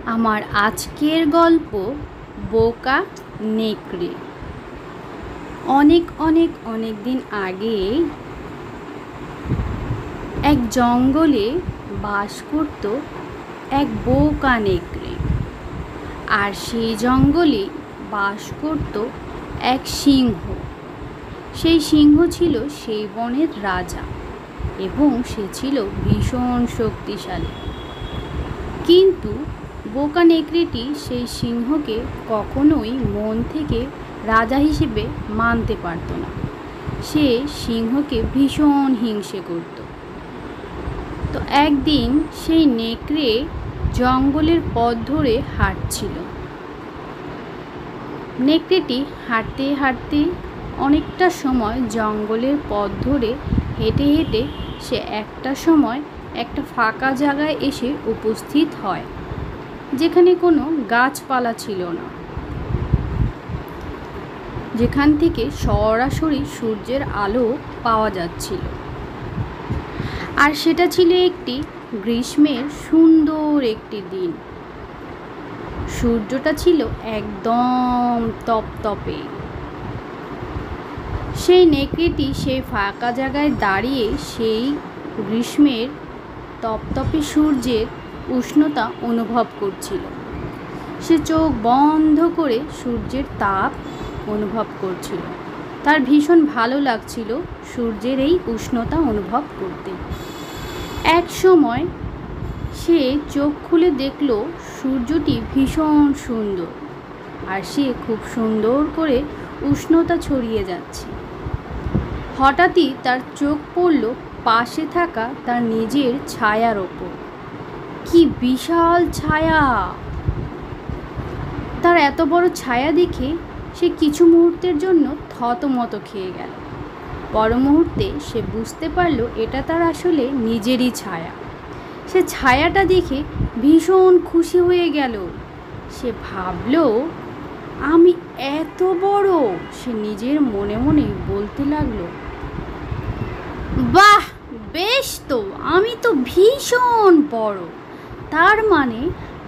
আমার আজকের গল্প বোকা নেকড়ে। অনেক অনেক অনেক দিন আগে এক জঙ্গলে বাস করত এক বোকা নেকড়ে। আর সেই জঙ্গলে বাস করত এক সিংহ। সেই সিংহ ছিল সেই বনের রাজা এবং সে ছিল ভীষণ শক্তিশালী। কিন্তু বোকা নেকড়েটি সেই সিংহকে কখনোই মন থেকে রাজা হিসেবে মানতে পারত না। সে সিংহকে ভীষণ হিংসে করত। তো একদিন সেই নেকড়ে জঙ্গলের পথ ধরে হাঁটছিল। নেকড়েটি হাঁটতে হাঁটতে অনেকটা সময় জঙ্গলের পথ ধরে হেঁটে হেঁটে সে একটা সময় একটা ফাঁকা জায়গায় এসে উপস্থিত হয়, যেখানে কোনো গাছপালা ছিল না, যেখান থেকে সরাসরি সূর্যের আলো পাওয়া যাচ্ছিল। আর সেটা ছিল একটি গ্রীষ্মের সুন্দর একটি দিন। সূর্যটা ছিল একদম তপতপে। সেই নেকড়েটি সেই ফাঁকা জায়গায় দাঁড়িয়ে সেই গ্রীষ্মের তপতপে সূর্যের উষ্ণতা অনুভব করছিল। সে চোখ বন্ধ করে সূর্যের তাপ অনুভব করছিল। তার ভীষণ ভালো লাগছিল সূর্যের এই উষ্ণতা অনুভব করতে। এক সময় সে চোখ খুলে দেখল সূর্যটি ভীষণ সুন্দর, আর সে খুব সুন্দর করে উষ্ণতা ছড়িয়ে যাচ্ছে। হঠাৎই তার চোখ পড়ল পাশে থাকা তার নিজের ছায়ার ওপর। কি বিশাল ছায়া! তার এত বড় ছায়া দেখে সে কিছু মুহূর্তের জন্য থতমত খেয়ে গেল। পর মুহূর্তে সে বুঝতে পারল এটা তার আসলে নিজেরই ছায়া। সে ছায়াটা দেখে ভীষণ খুশি হয়ে গেল। সে ভাবল, আমি এত বড়! সে নিজের মনে মনে বলতে লাগলো, বাহ, বেশ তো, আমি তো ভীষণ বড়, তার মানে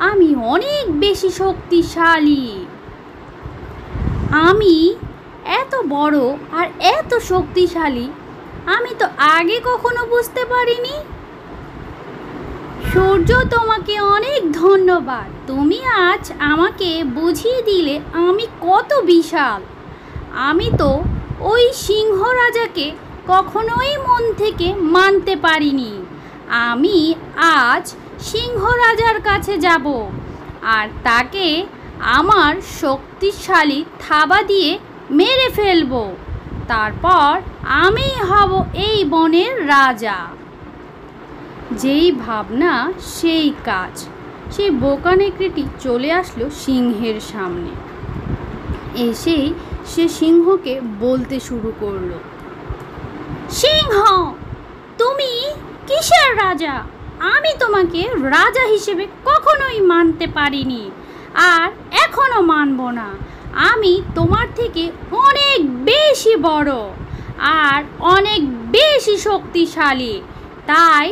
আমি অনেক বেশি শক্তিশালী। আমি এত বড় আর এত শক্তিশালী আমি তো আগে কখনো বুঝতে পারিনি। সূর্য, তোমাকে অনেক ধন্যবাদ। তুমি আজ আমাকে বুঝিয়ে দিলে আমি কত বিশাল। আমি তো ওই সিংহ রাজাকে কখনোই মন থেকে মানতে পারিনি। আমি আজ সিংহ রাজার কাছে যাব আর তাকে আমার শক্তিশালী থাবা দিয়ে মেরে ফেলব। তারপর আমি হব এই বনের রাজা। যেই ভাবনা সেই কাজ। সেই বোকা নেকড়েটি চলে আসলো সিংহের সামনে। এসেই সে সিংহকে বলতে শুরু করলো, সিংহ, তুমি কিসের রাজা? আমি তোমাকে রাজা হিসেবে কখনোই মানতে পারিনি, আর এখনো মানব না। আমি তোমার থেকে অনেক বেশি বড় আর অনেক বেশি শক্তিশালী, তাই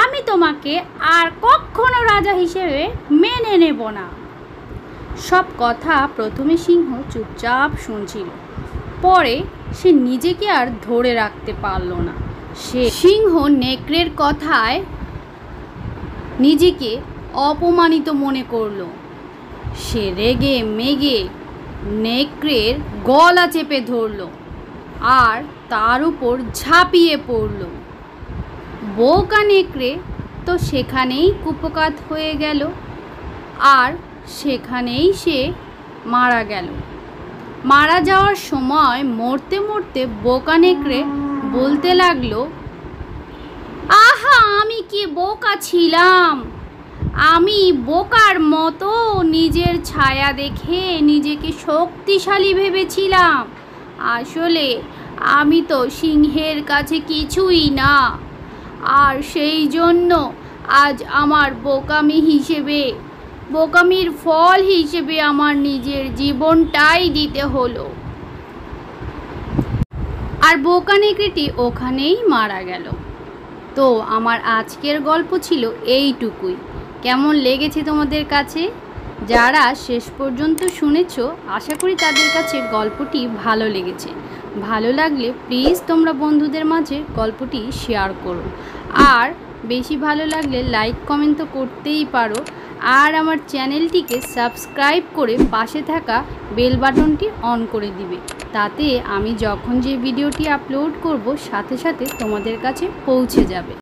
আমি তোমাকে আর কখনো রাজা হিসেবে মেনে নেব না। সব কথা প্রথমে সিংহ চুপচাপ শুনছিল। পরে সে নিজেকে আর ধরে রাখতে পারল না। সে সিংহ নেকড়ের কথায় নিজেকে অপমানিত মনে করলো। সে রেগে মেগে নেকড়ের গলা চেপে ধরল আর তার উপর ঝাঁপিয়ে পড়ল। বোকা নেকড়ে তো সেখানেই কুপকাত হয়ে গেল আর সেখানেই সে মারা গেল। মারা যাওয়ার সময় মরতে মরতে বোকা নেকড়ে বলতে লাগলো, আহা, আমি কি বোকা ছিলাম! আমি বোকার মতো নিজের ছায়া দেখে নিজেকে শক্তিশালী ভেবেছিলাম। আসলে আমি তো সিংহের কাছে কিছুই না, আর সেই জন্য আজ আমার বোকামির ফল হিসেবে আমার নিজের জীবনটাই দিতে হলো। আর বোকা নেকড়েটি ওখানেই মারা গেল। তো আমার আজকের গল্প ছিল এইটুকুই। কেমন লেগেছে তোমাদের কাছে? যারা শেষ পর্যন্ত শুনেছো, আশা করি তাদের কাছে গল্পটি ভালো লেগেছে। ভালো লাগলে প্লিজ তোমরা বন্ধুদের মাঝে গল্পটি শেয়ার করো, আর বেশি ভালো লাগলে লাইক কমেন্ট তো করতেই পারো। আর আমার চ্যানেলটিকে সাবস্ক্রাইব করে পাশে থাকা বেল বাটনটি অন করে দিবে, তাতে আমি যখন যে ভিডিওটি আপলোড করব সাথে সাথে তোমাদের কাছে পৌঁছে যাবে।